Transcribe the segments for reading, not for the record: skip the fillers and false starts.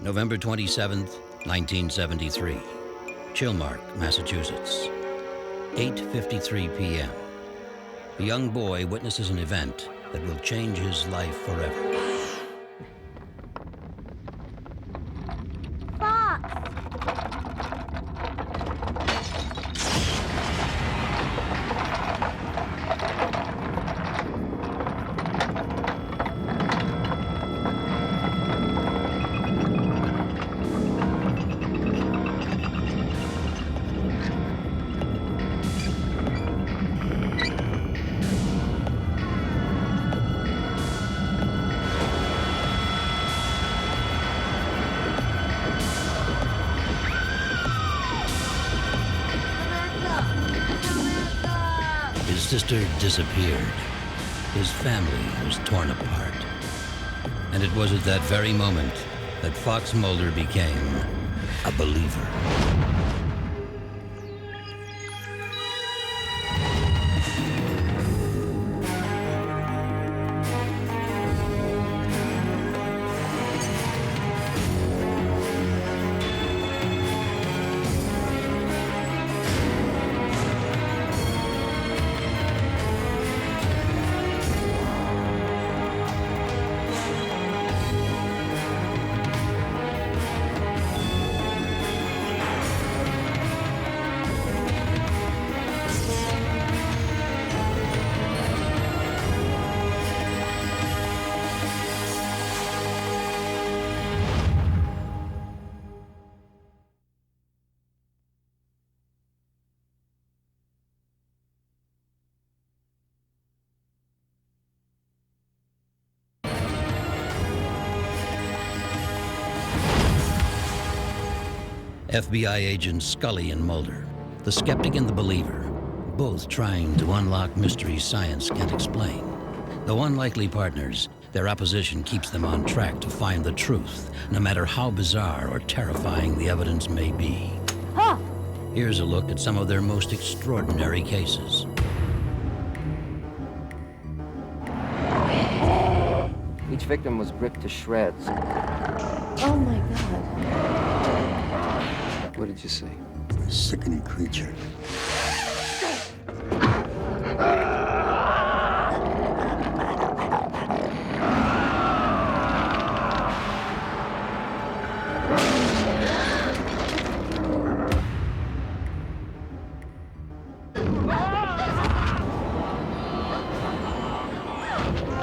November 27th, 1973. Chilmark, Massachusetts. 8:53 p.m. A young boy witnesses an event that will change his life forever. His sister disappeared. His family was torn apart. And it was at that very moment that Fox Mulder became a believer. FBI agents Scully and Mulder, the skeptic and the believer, both trying to unlock mysteries science can't explain. Though unlikely partners, their opposition keeps them on track to find the truth, no matter how bizarre or terrifying the evidence may be. Huh. Here's a look at some of their most extraordinary cases. Each victim was ripped to shreds. Oh my God. What did you see? A sickening creature.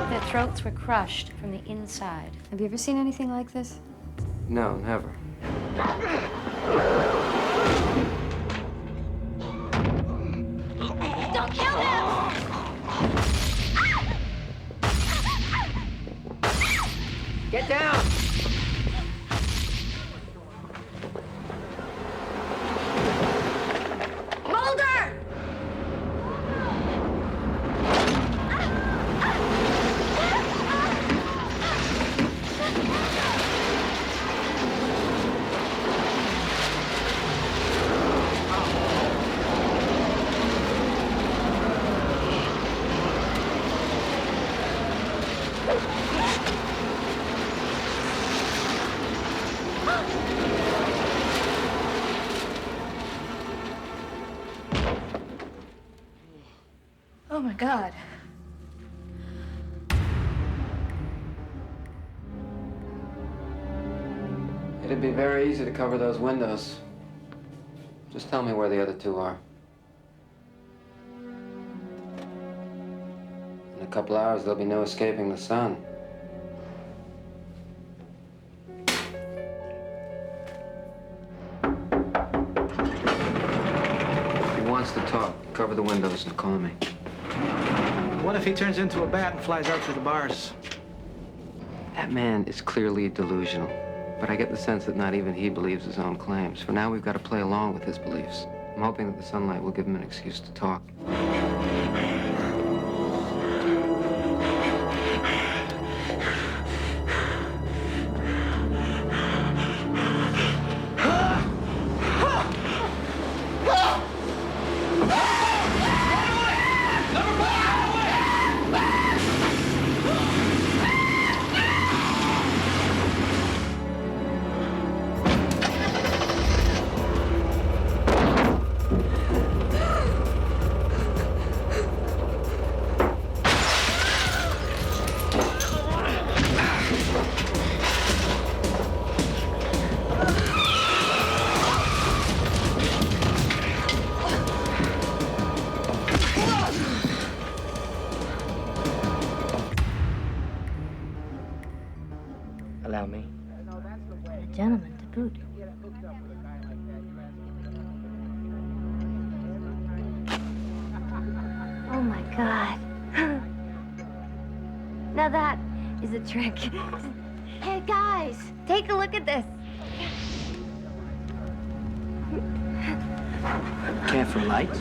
Their throats were crushed from the inside. Have you ever seen anything like this? No, never. Don't kill him! Get down! Mulder! Oh my God. It'd be very easy to cover those windows. Just tell me where the other two are. In a couple hours, there'll be no escaping the sun. If he wants to talk, cover the windows and call me. What if he turns into a bat and flies out through the bars? That man is clearly delusional, but I get the sense that not even he believes his own claims. For now, we've got to play along with his beliefs. I'm hoping that the sunlight will give him an excuse to talk. Allow me. A gentleman to boot. Oh my God. Now that is a trick. Hey guys, take a look at this. Care for light?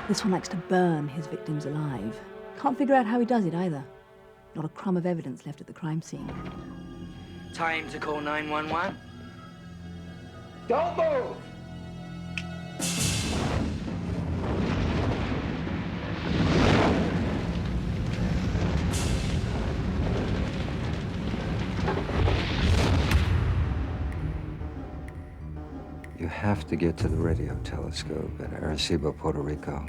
This one likes to burn his victims alive. Can't figure out how he does it either. Not a crumb of evidence left at the crime scene. Time to call 911. Don't move! You have to get to the radio telescope at Arecibo, Puerto Rico.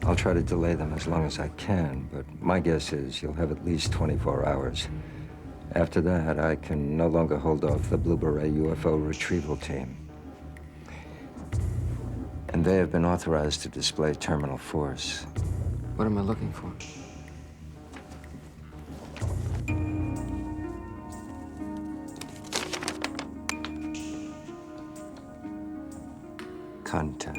I'll try to delay them as long as I can, but my guess is you'll have at least 24 hours. After that, I can no longer hold off the Blue Beret UFO retrieval team. And they have been authorized to display terminal force. What am I looking for? Contact.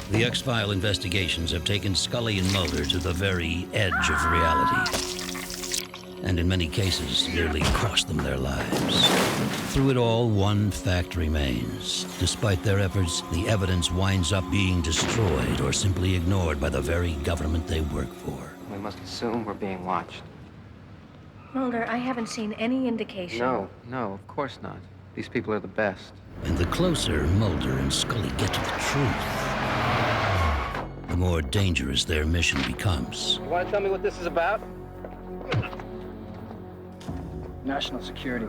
The X-File investigations have taken Scully and Mulder to the very edge of reality, and in many cases, nearly cost them their lives. Through it all, one fact remains. Despite their efforts, the evidence winds up being destroyed or simply ignored by the very government they work for. We must assume we're being watched. Mulder, I haven't seen any indication. No, of course not. These people are the best. And the closer Mulder and Scully get to the truth, the more dangerous their mission becomes. You want to tell me what this is about? National security.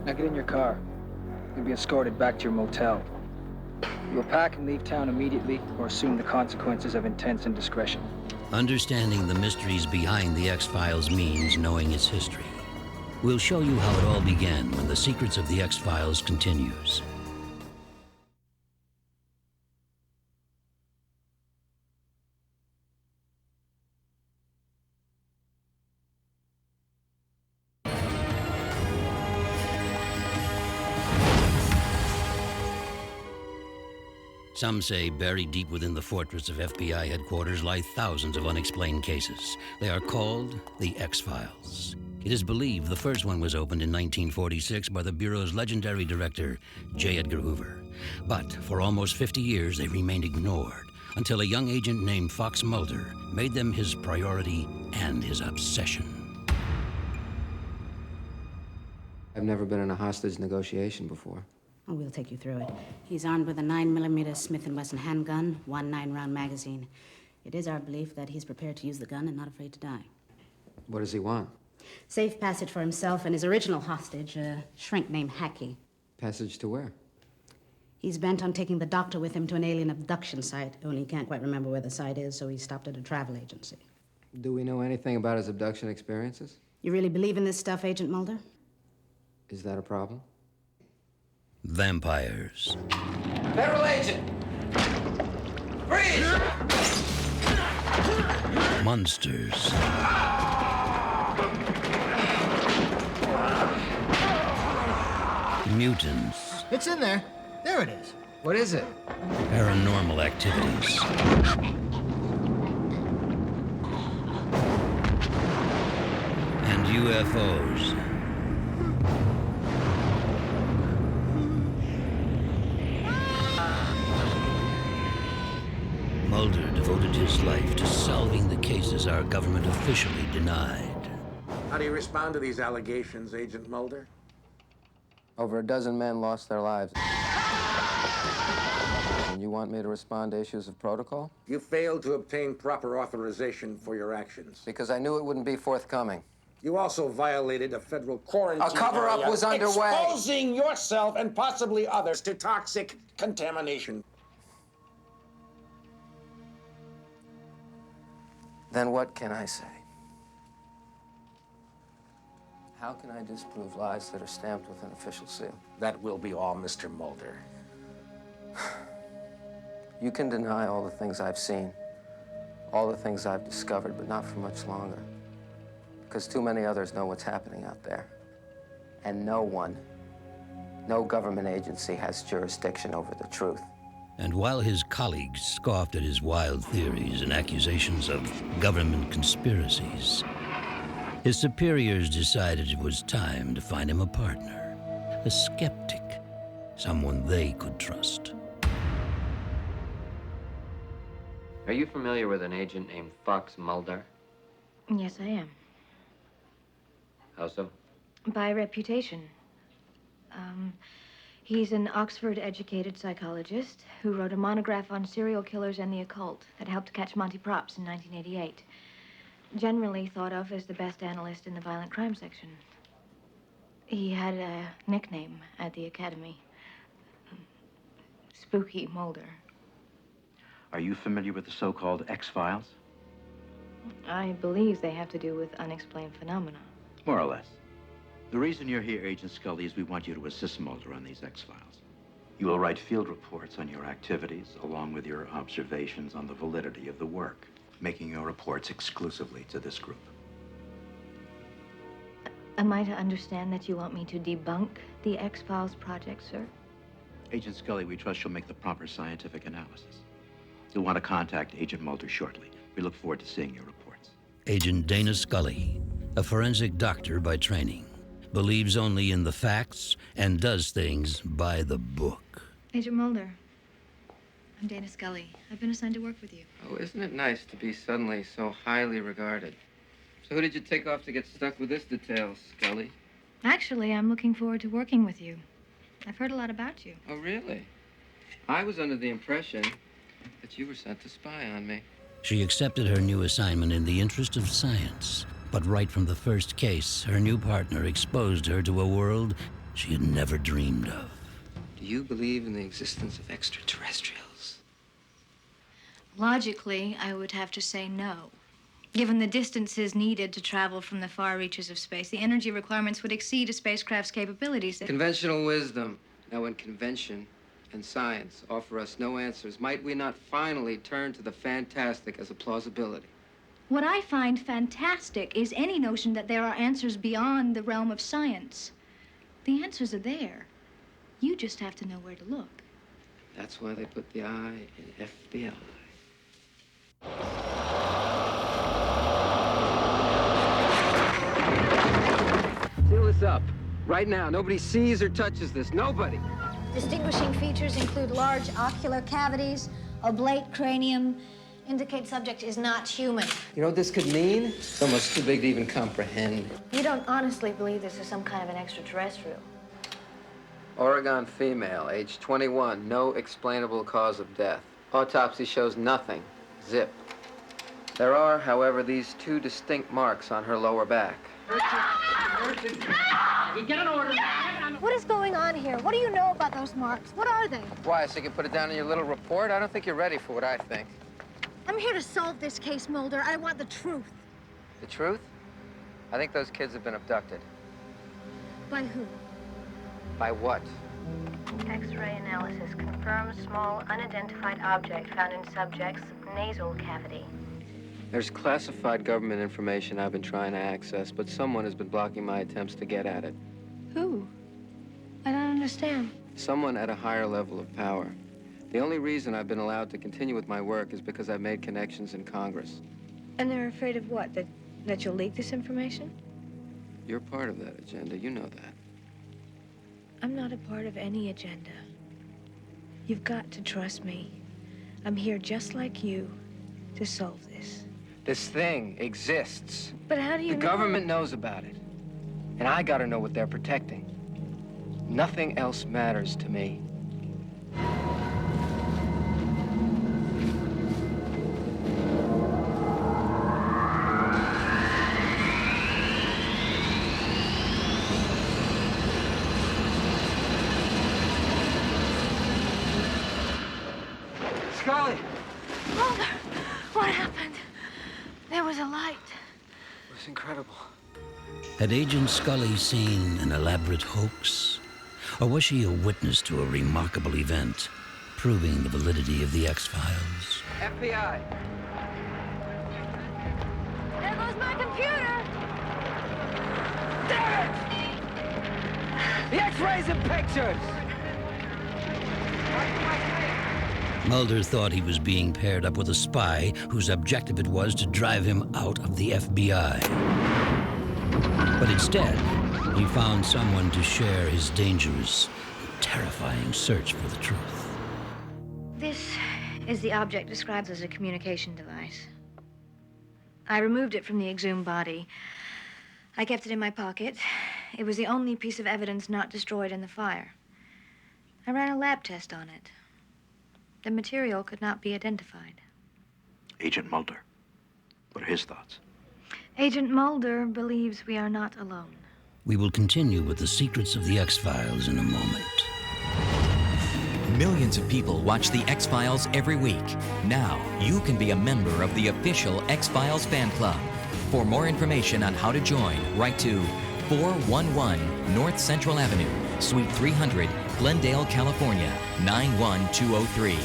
Now get in your car. You'll be escorted back to your motel. You will pack and leave town immediately or assume the consequences of intense indiscretion. Understanding the mysteries behind the X-Files means knowing its history. We'll show you how it all began when the secrets of the X-Files continues. Some say buried deep within the fortress of FBI headquarters lie thousands of unexplained cases. They are called the X-Files. It is believed the first one was opened in 1946 by the Bureau's legendary director, J. Edgar Hoover. But for almost 50 years, they remained ignored until a young agent named Fox Mulder made them his priority and his obsession. I've never been in a hostage negotiation before. Oh, we'll take you through it. He's armed with a 9mm Smith & Wesson handgun, one 9-round magazine. It is our belief that he's prepared to use the gun and not afraid to die. What does he want? Safe passage for himself and his original hostage, a shrink named Hackey. Passage to where? He's bent on taking the doctor with him to an alien abduction site, only he can't quite remember where the site is, so he stopped at a travel agency. Do we know anything about his abduction experiences? You really believe in this stuff, Agent Mulder? Is that a problem? Vampires. Federal agent! Freeze! Monsters. Mutants. It's in there. There it is. What is it? Paranormal activities. And UFOs. Mulder devoted his life to solving the cases our government officially denied. How do you respond to these allegations, Agent Mulder? Over a dozen men lost their lives. And you want me to respond to issues of protocol? You failed to obtain proper authorization for your actions. Because I knew it wouldn't be forthcoming. You also violated a federal quarantine. A cover-up area, was underway. Exposing yourself and possibly others to toxic contamination. Then what can I say? How can I disprove lies that are stamped with an official seal? That will be all, Mr. Mulder. You can deny all the things I've seen, all the things I've discovered, but not for much longer. Because too many others know what's happening out there. And no one, no government agency has jurisdiction over the truth. And while his colleagues scoffed at his wild theories and accusations of government conspiracies, his superiors decided it was time to find him a partner, a skeptic, someone they could trust. Are you familiar with an agent named Fox Mulder? Yes, I am. How so? By reputation. He's an Oxford-educated psychologist who wrote a monograph on serial killers and the occult that helped catch Monty Props in 1988. Generally thought of as the best analyst in the violent crime section. He had a nickname at the academy. Spooky Mulder. Are you familiar with the so-called X-Files? I believe they have to do with unexplained phenomena. More or less. The reason you're here, Agent Scully, is we want you to assist Mulder on these X-Files. You will write field reports on your activities, along with your observations on the validity of the work, making your reports exclusively to this group. Am I to understand that you want me to debunk the X-Files project, sir? Agent Scully, we trust you'll make the proper scientific analysis. You'll want to contact Agent Mulder shortly. We look forward to seeing your reports. Agent Dana Scully, a forensic doctor by training, believes only in the facts and does things by the book. Agent Mulder, I'm Dana Scully. I've been assigned to work with you. Oh, isn't it nice to be suddenly so highly regarded? So who did you take off to get stuck with this detail, Scully? Actually, I'm looking forward to working with you. I've heard a lot about you. Oh, really? I was under the impression that you were sent to spy on me. She accepted her new assignment in the interest of science, but right from the first case, her new partner exposed her to a world she had never dreamed of. Do you believe in the existence of extraterrestrials? Logically, I would have to say no. Given the distances needed to travel from the far reaches of space, the energy requirements would exceed a spacecraft's capabilities. Conventional wisdom. Now, when convention and science offer us no answers, might we not finally turn to the fantastic as a plausibility? What I find fantastic is any notion that there are answers beyond the realm of science. The answers are there. You just have to know where to look. That's why they put the I in FBI. Seal this up. Right now. Nobody sees or touches this. Nobody. Distinguishing features include large ocular cavities, oblate cranium, indicate subject is not human. You know what this could mean? It's almost too big to even comprehend. You don't honestly believe this is some kind of an extraterrestrial? Oregon female, age 21, no explainable cause of death. Autopsy shows nothing. Zip. There are, however, these two distinct marks on her lower back. Get an order. What is going on here? What do you know about those marks? What are they? Why, so you can put it down in your little report? I don't think you're ready for what I think. I'm here to solve this case, Mulder. I want the truth. The truth? I think those kids have been abducted. By who? By what? X-ray analysis confirms small unidentified object found in subject's nasal cavity. There's classified government information I've been trying to access, but someone has been blocking my attempts to get at it. Who? I don't understand. Someone at a higher level of power. The only reason I've been allowed to continue with my work is because I've made connections in Congress. And they're afraid of what? That you'll leak this information? You're part of that agenda. You know that. I'm not a part of any agenda. You've got to trust me. I'm here just like you to solve this. This thing exists. But how do you know? The government knows about it. And I gotta know what they're protecting. Nothing else matters to me. Scully! Mulder, what happened? There was a light. It was incredible. Had Agent Scully seen an elaborate hoax? Or was she a witness to a remarkable event, proving the validity of the X-Files? FBI! There goes my computer! Damn it! The X-rays and pictures! Mulder thought he was being paired up with a spy whose objective it was to drive him out of the FBI. But instead, he found someone to share his dangerous, terrifying search for the truth. This is the object described as a communication device. I removed it from the exhumed body. I kept it in my pocket. It was the only piece of evidence not destroyed in the fire. I ran a lab test on it. The material could not be identified. Agent Mulder, what are his thoughts? Agent Mulder believes we are not alone. We will continue with the secrets of the X-Files in a moment. Millions of people watch the X-Files every week. Now, you can be a member of the official X-Files fan club. For more information on how to join, write to 411 North Central Avenue, Suite 300, Glendale, California, 91203.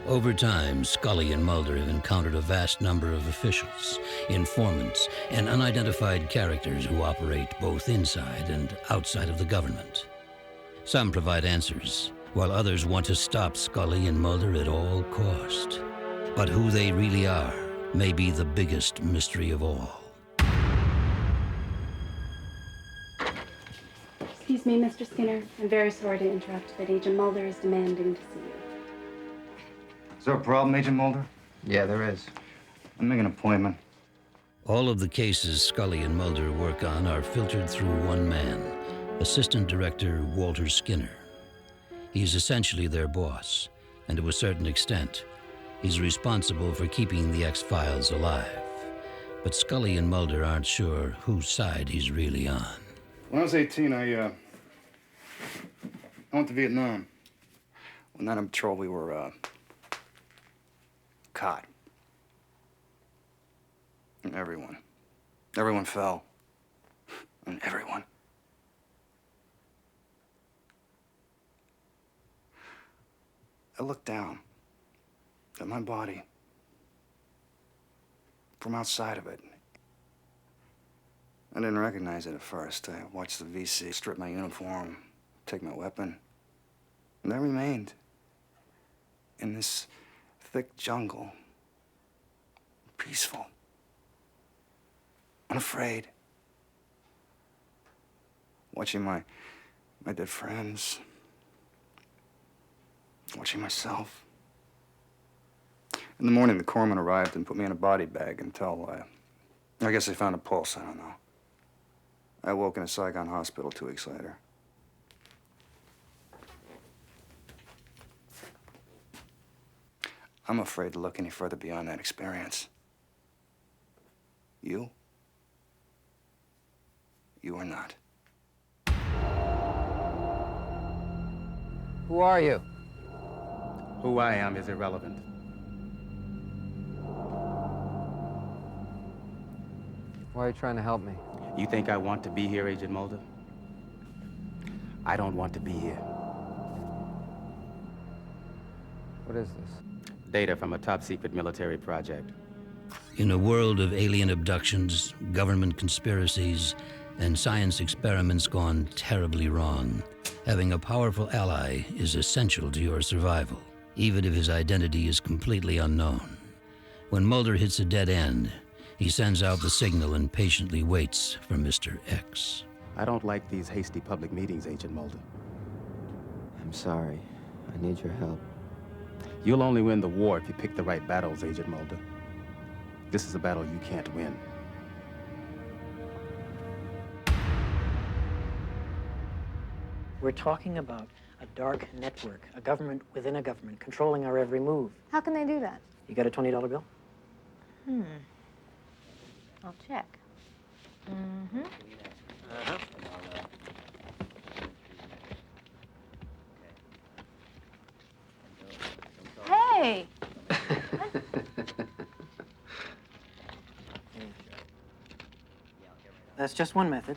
Over time, Scully and Mulder have encountered a vast number of officials, informants, and unidentified characters who operate both inside and outside of the government. Some provide answers, while others want to stop Scully and Mulder at all cost. But who they really are may be the biggest mystery of all. Excuse me, Mr. Skinner. I'm very sorry to interrupt, but Agent Mulder is demanding to see you. Is there a problem, Agent Mulder? Yeah, there is. I'll make an appointment. All of the cases Scully and Mulder work on are filtered through one man, Assistant Director Walter Skinner. He's essentially their boss, and to a certain extent, he's responsible for keeping the X-Files alive. But Scully and Mulder aren't sure whose side he's really on. When I was 18, I went to Vietnam. When that on patrol, we were, caught. And everyone fell. And everyone. I looked down at my body from outside of it. I didn't recognize it at first. I watched the VC strip my uniform, take my weapon, and I remained in this thick jungle, peaceful, unafraid, watching my dead friends, watching myself. In the morning, the corpsman arrived and put me in a body bag until, I guess they found a pulse, I don't know. I woke in a Saigon hospital 2 weeks later. I'm afraid to look any further beyond that experience. You? You are not. Who are you? Who I am is irrelevant. Why are you trying to help me? You think I want to be here, Agent Mulder? I don't want to be here. What is this? Data from a top-secret military project. In a world of alien abductions, government conspiracies, and science experiments gone terribly wrong, having a powerful ally is essential to your survival, even if his identity is completely unknown. When Mulder hits a dead end, he sends out the signal and patiently waits for Mr. X. I don't like these hasty public meetings, Agent Mulder. I'm sorry. I need your help. You'll only win the war if you pick the right battles, Agent Mulder. This is a battle you can't win. We're talking about a dark network, a government within a government, controlling our every move. How can they do that? You got a $20 bill? I'll check. Mm-hmm. Hey! That's just one method.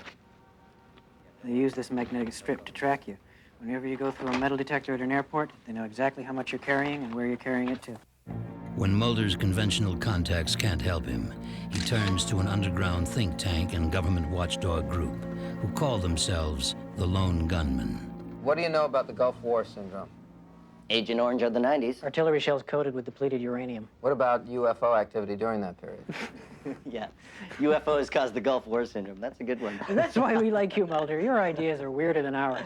They use this magnetic strip to track you. Whenever you go through a metal detector at an airport, they know exactly how much you're carrying and where you're carrying it to. When Mulder's conventional contacts can't help him, he turns to an underground think tank and government watchdog group who call themselves the Lone Gunmen. What do you know about the Gulf War syndrome? Agent Orange of the 90s. Artillery shells coated with depleted uranium. What about UFO activity during that period? Yeah, UFOs caused the Gulf War syndrome. That's a good one. That's why we like you, Mulder. Your ideas are weirder than ours.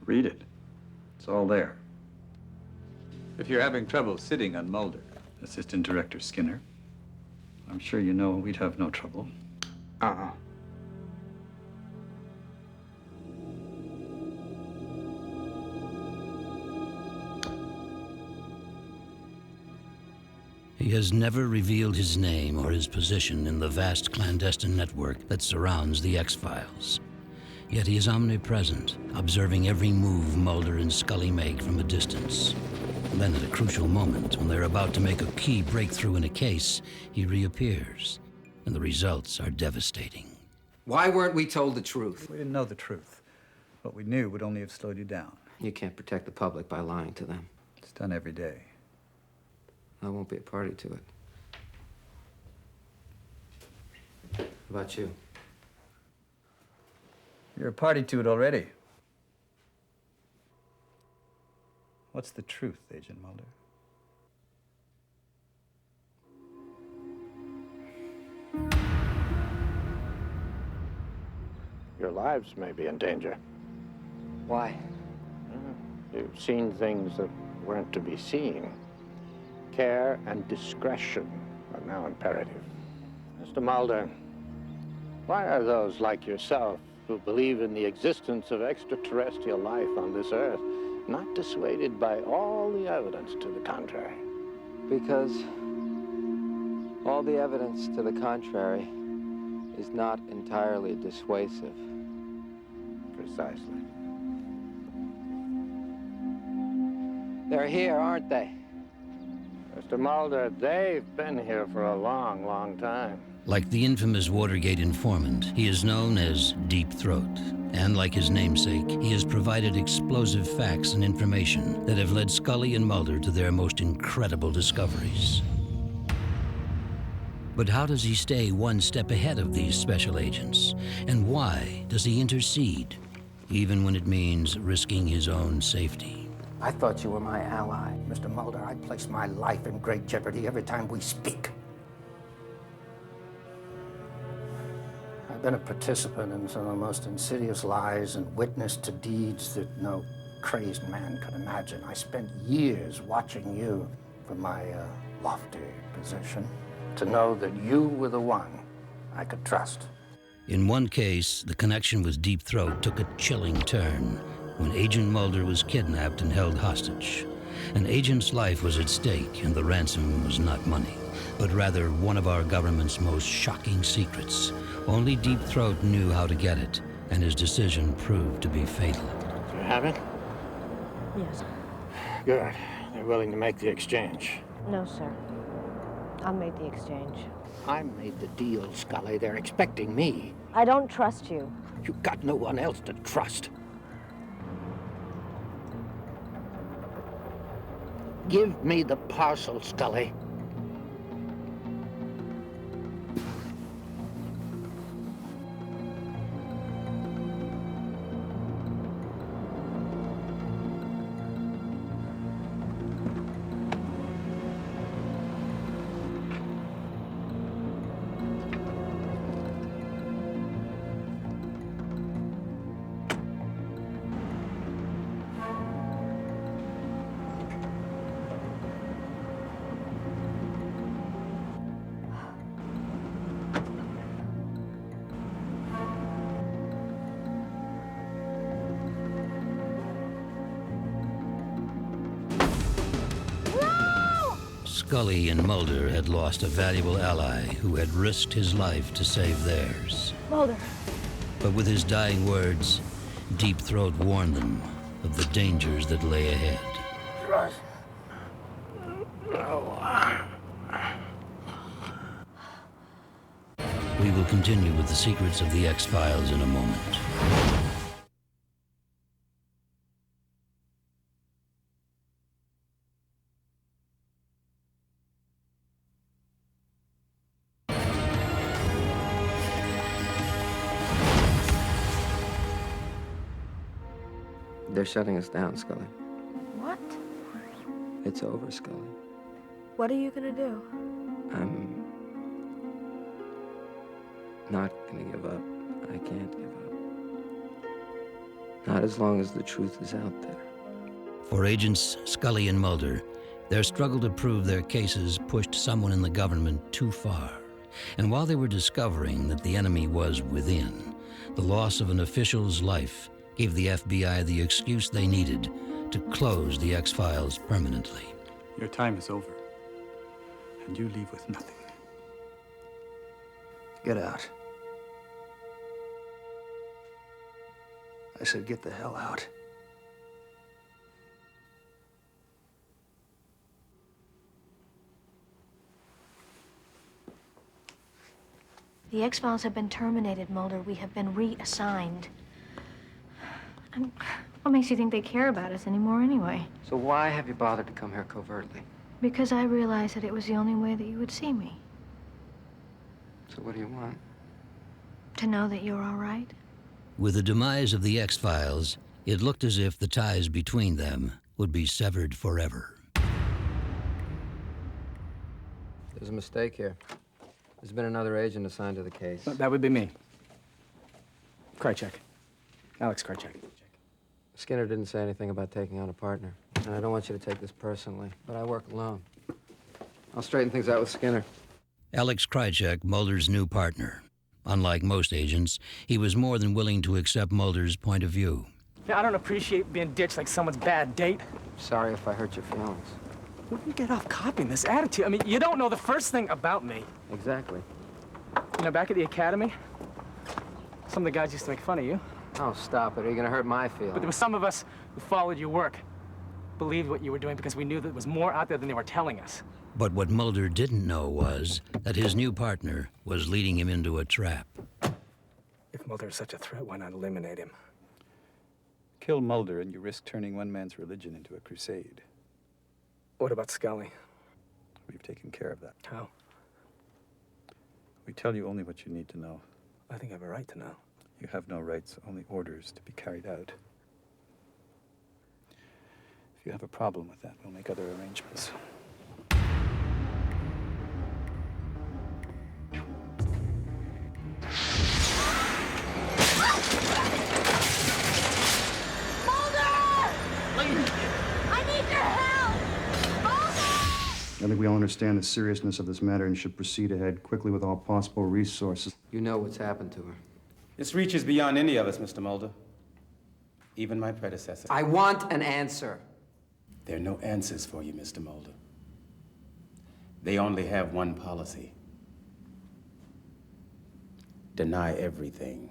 Read it. It's all there. If you're having trouble sitting on Mulder, Assistant Director Skinner, I'm sure you know we'd have no trouble. He has never revealed his name or his position in the vast clandestine network that surrounds the X-Files. Yet he is omnipresent, observing every move Mulder and Scully make from a distance. Then at a crucial moment, when they're about to make a key breakthrough in a case, he reappears, and the results are devastating. Why weren't we told the truth? We didn't know the truth. What we knew would only have slowed you down. You can't protect the public by lying to them. It's done every day. I won't be a party to it. How about you? You're a party to it already. What's the truth, Agent Mulder? Your lives may be in danger. Why? You've seen things that weren't to be seen. Care and discretion are now imperative. Mr. Mulder, why are those like yourself who believe in the existence of extraterrestrial life on this Earth not dissuaded by all the evidence to the contrary? Because all the evidence to the contrary is not entirely dissuasive. Precisely. They're here, aren't they? Mr. Mulder, they've been here for a long, long time. Like the infamous Watergate informant, he is known as Deep Throat. And like his namesake, he has provided explosive facts and information that have led Scully and Mulder to their most incredible discoveries. But how does he stay one step ahead of these special agents? And why does he intercede, even when it means risking his own safety? I thought you were my ally. Mr. Mulder, I place my life in great jeopardy every time we speak. I've been a participant in some of the most insidious lies and witness to deeds that no crazed man could imagine. I spent years watching you from my lofty position to know that you were the one I could trust. In one case, the connection with Deep Throat took a chilling turn when Agent Mulder was kidnapped and held hostage. An agent's life was at stake, and the ransom was not money, but rather one of our government's most shocking secrets. Only Deep Throat knew how to get it, and his decision proved to be fatal. Do you have it? Yes. Good. They're willing to make the exchange. No, sir. I'll make the exchange. I made the deal, Scully. They're expecting me. I don't trust you. You've got no one else to trust. Give me the parcel, Scully. Scully and Mulder had lost a valuable ally who had risked his life to save theirs. Mulder. But with his dying words, Deep Throat warned them of the dangers that lay ahead. Trust. No. We will continue with the secrets of the X-Files in a moment. They're shutting us down, Scully. What? It's over, Scully. What are you gonna do? I'm not gonna give up. I can't give up. Not as long as the truth is out there. For agents Scully and Mulder, their struggle to prove their cases pushed someone in the government too far. And while they were discovering that the enemy was within, the loss of an official's life gave the FBI the excuse they needed to close the X-Files permanently. Your time is over, and you leave with nothing. Get out. I said get the hell out. The X-Files have been terminated, Mulder. We have been reassigned. And what makes you think they care about us anymore anyway? So why have you bothered to come here covertly? Because I realized that it was the only way that you would see me. So what do you want? To know that you're all right. With the demise of the X-Files, it looked as if the ties between them would be severed forever. There's a mistake here. There's been another agent assigned to the case. That would be me. Krychek. Alex Krychek. Skinner didn't say anything about taking on a partner. And I don't want you to take this personally, but I work alone. I'll straighten things out with Skinner. Alex Krychek, Mulder's new partner. Unlike most agents, he was more than willing to accept Mulder's point of view. Yeah, I don't appreciate being ditched like someone's bad date. Sorry if I hurt your feelings. Where do you get off copying this attitude? I mean, you don't know the first thing about me. Exactly. You know, back at the academy, some of the guys used to make fun of you. Oh, stop it. Are you going to hurt my feelings? But there were some of us who followed your work, believed what you were doing because we knew that there was more out there than they were telling us. But what Mulder didn't know was that his new partner was leading him into a trap. If Mulder is such a threat, why not eliminate him? Kill Mulder and you risk turning one man's religion into a crusade. What about Scully? We've taken care of that. How? We tell you only what you need to know. I think I have a right to know. You have no rights, only orders to be carried out. If you have a problem with that, we'll make other arrangements. I think we all understand the seriousness of this matter and should proceed ahead quickly with all possible resources. You know what's happened to her. This reaches beyond any of us, Mr. Mulder. Even my predecessor. I want an answer. There are no answers for you, Mr. Mulder. They only have one policy. Deny everything.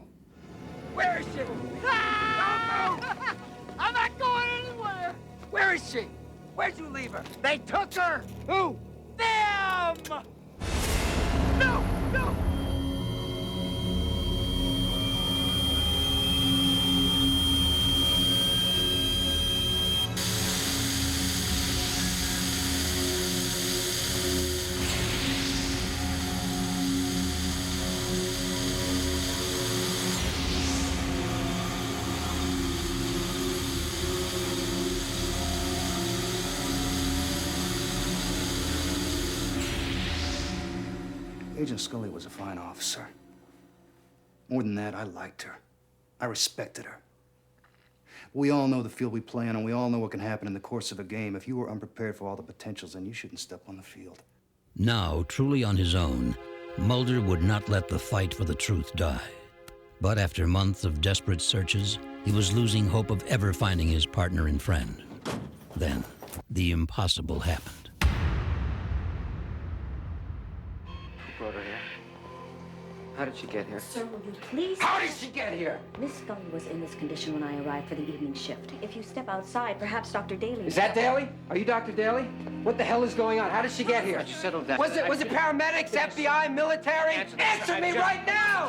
Where is she? Ah! Don't move! I'm not going anywhere! Where is she? Where'd you leave her? They took her! Who? Them! No! No! Agent Scully was a fine officer. More than that, I liked her. I respected her. We all know the field we play on, and we all know what can happen in the course of a game. If you were unprepared for all the potentials, then you shouldn't step on the field. Now, truly on his own, Mulder would not let the fight for the truth die. But after months of desperate searches, he was losing hope of ever finding his partner and friend. Then, the impossible happened. How did she get here? Sir, will you please? How did she get here? Miss Scully was in this condition when I arrived for the evening shift. If you step outside, perhaps Dr. Daly... Is that Daly? Are you Dr. Daly? What the hell is going on? How did she get here? Why don't you settle down? Was it paramedics, FBI, military? Answer me right now!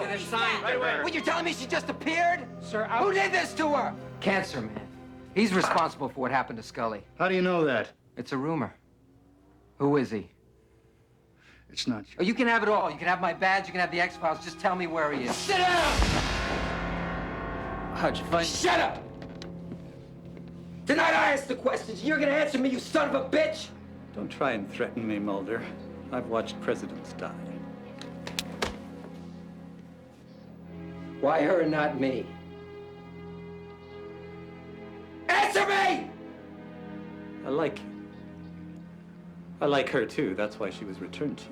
What, you're telling me she just appeared? Sir, Who did this to her? Cancer man. He's responsible for what happened to Scully. How do you know that? It's a rumor. Who is he? It's not you. Oh, you can have it all. You can have my badge, you can have the X-Files. Just tell me where he is. Sit down! How'd you find... Shut up! Tonight I ask the questions. You're gonna answer me, you son of a bitch! Don't try and threaten me, Mulder. I've watched presidents die. Why her and not me? Answer me! I like you. I like her, too. That's why she was returned to you.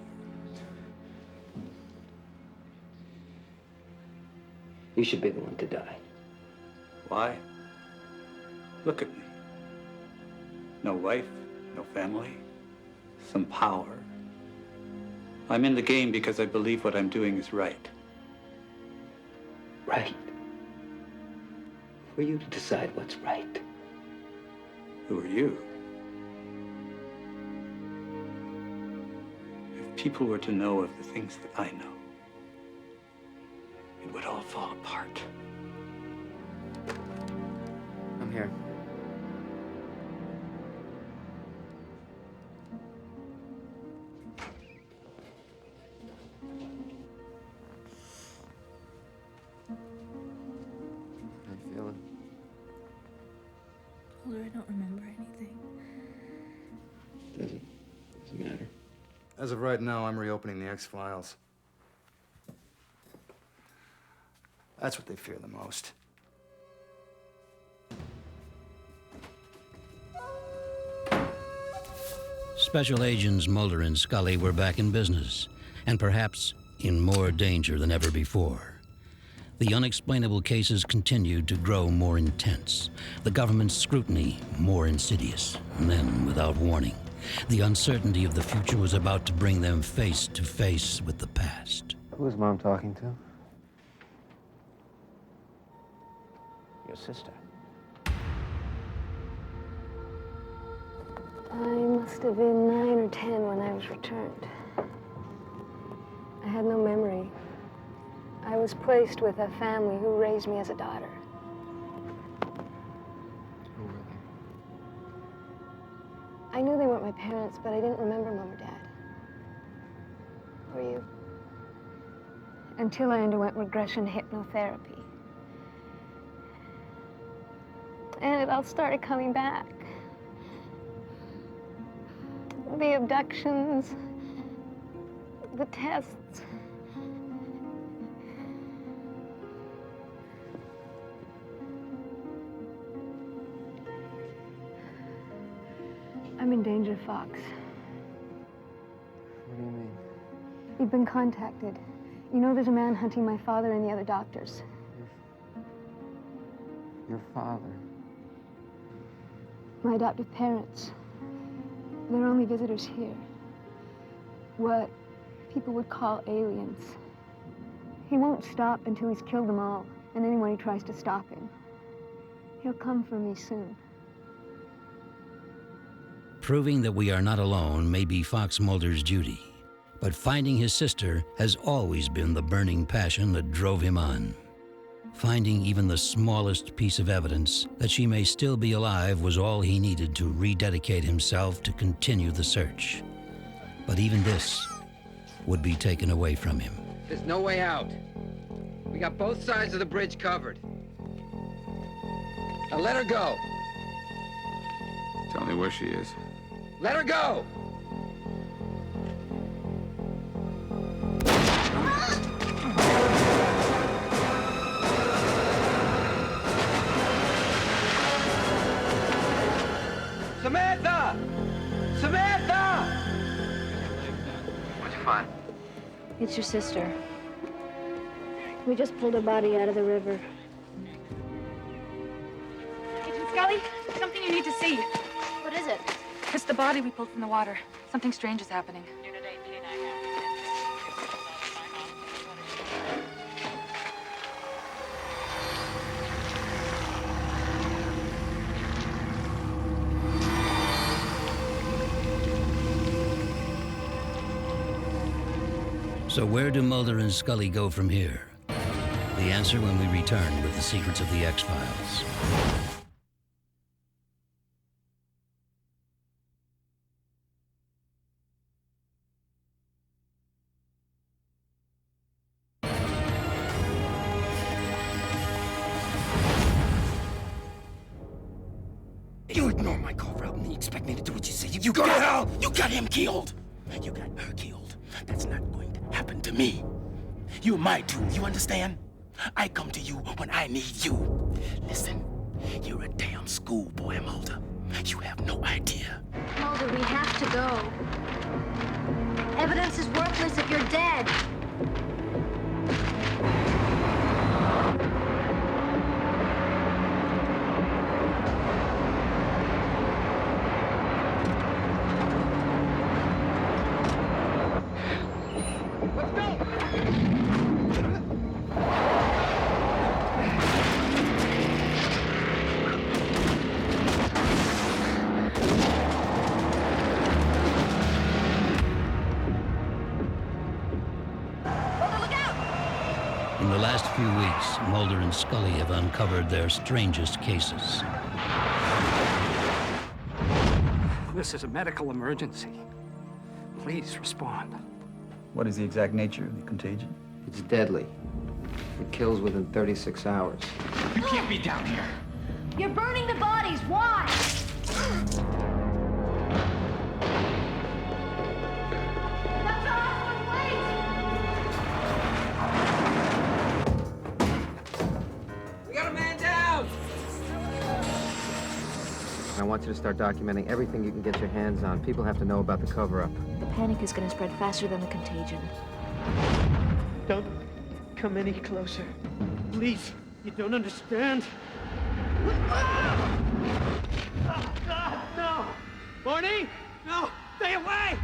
You should be the one to die. Why? Look at me. No wife, no family, some power. I'm in the game because I believe what I'm doing is right. Right. For you to decide what's right. Who are you? If people were to know of the things that I know, it would all fall apart. I'm here. How you feeling? Mulder, I don't remember anything. Doesn't matter. As of right now, I'm reopening the X-Files. That's what they fear the most. Special agents Mulder and Scully were back in business, and perhaps in more danger than ever before. The unexplainable cases continued to grow more intense, the government's scrutiny more insidious, and then, without warning, the uncertainty of the future was about to bring them face to face with the past. Who is Mom talking to? Your sister. I must have been 9 or 10 when I was returned. I had no memory. I was placed with a family who raised me as a daughter. Who were they? I knew they weren't my parents, but I didn't remember Mom or Dad. Or you. Until I underwent regression hypnotherapy. And it all started coming back. The abductions, the tests. I'm in danger, Fox. What do you mean? You've been contacted. You know there's a man hunting my father and the other doctors. Your father? My adoptive parents. They're only visitors here. What people would call aliens. He won't stop until he's killed them all, and anyone who tries to stop him. He'll come for me soon. Proving that we are not alone may be Fox Mulder's duty, but finding his sister has always been the burning passion that drove him on. Finding even the smallest piece of evidence that she may still be alive was all he needed to rededicate himself to continue the search. But even this would be taken away from him. There's no way out. We got both sides of the bridge covered. Now let her go. Tell me where she is. Let her go! Samantha! Samantha! What'd you find? It's your sister. We just pulled her body out of the river. Agent Scully, something you need to see. What is it? It's the body we pulled from the water. Something strange is happening. So where do Mulder and Scully go from here? The answer when we return with the secrets of the X-Files. You ignore my call, Rob, and you expect me to do what you say. You go to hell! You got him killed! You got her killed. That's not going to happen to me. You're my tool, you understand? I come to you when I need you. Listen, you're a damn schoolboy, Mulder. You have no idea. Mulder, we have to go. Evidence is worthless if you're dead. In the last few weeks, Mulder and Scully have uncovered their strangest cases. This is a medical emergency. Please respond. What is the exact nature of the contagion? It's deadly. It kills within 36 hours. You can't be down here. You're burning the bodies. Why? We got a man down! I want you to start documenting everything you can get your hands on. People have to know about the cover-up. The panic is going to spread faster than the contagion. Don't come any closer. Please, you don't understand. Oh, God, no! Barney! No! Stay away!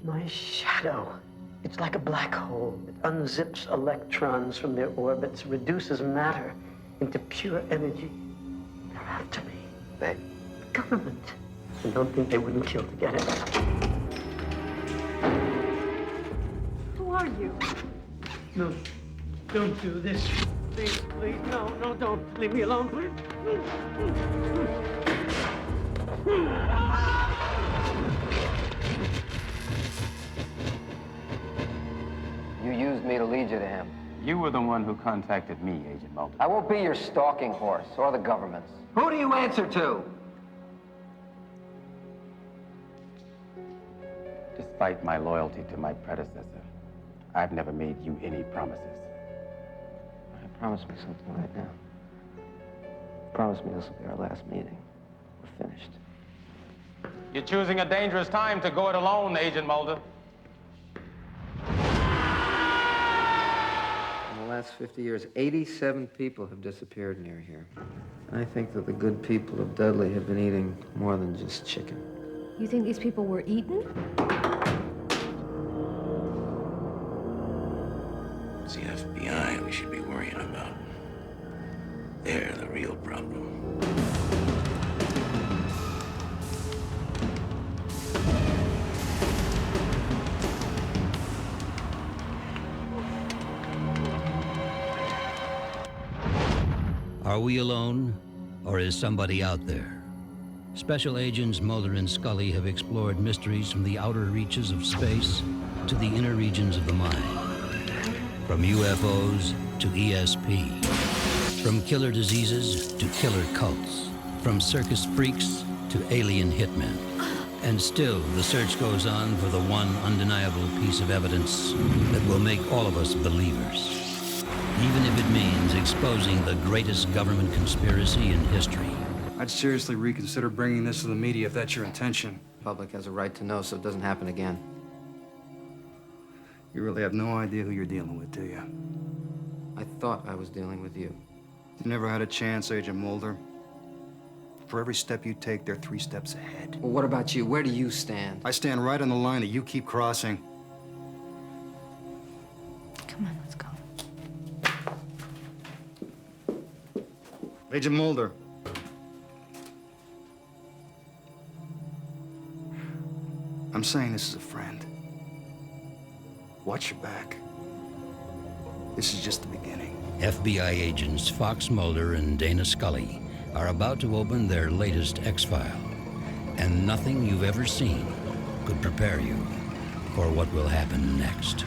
My shadow. It's like a black hole. It unzips electrons from their orbits, reduces matter into pure energy. They're after me. The government. I don't think they wouldn't kill to get it. Who are you? No, don't do this. Please, please, no, no, don't. Leave me alone, please. You used me to lead you to him. You were the one who contacted me, Agent Mulder. I won't be your stalking horse or the government's. Who do you answer to? Despite my loyalty to my predecessor, I've never made you any promises. Promise me something right now. Promise me this will be our last meeting. We're finished. You're choosing a dangerous time to go it alone, Agent Mulder. In the last 50 years, 87 people have disappeared near here. I think that the good people of Dudley have been eating more than just chicken. You think these people were eaten? It's the FBI we should be worrying about. They're the real problem. Are we alone, or is somebody out there? Special agents Mulder and Scully have explored mysteries from the outer reaches of space to the inner regions of the mind. From UFOs to ESP. From killer diseases to killer cults. From circus freaks to alien hitmen. And still, the search goes on for the one undeniable piece of evidence that will make all of us believers. Even if it means exposing the greatest government conspiracy in history. I'd seriously reconsider bringing this to the media if that's your intention. The public has a right to know so it doesn't happen again. You really have no idea who you're dealing with, do you? I thought I was dealing with you. You never had a chance, Agent Mulder. For every step you take, they're 3 steps ahead. Well, what about you? Where do you stand? I stand right on the line that you keep crossing. Come on, let's go. Agent Mulder. I'm saying this as a friend. Watch your back. This is just the beginning. FBI agents Fox Mulder and Dana Scully are about to open their latest X-File. And nothing you've ever seen could prepare you for what will happen next.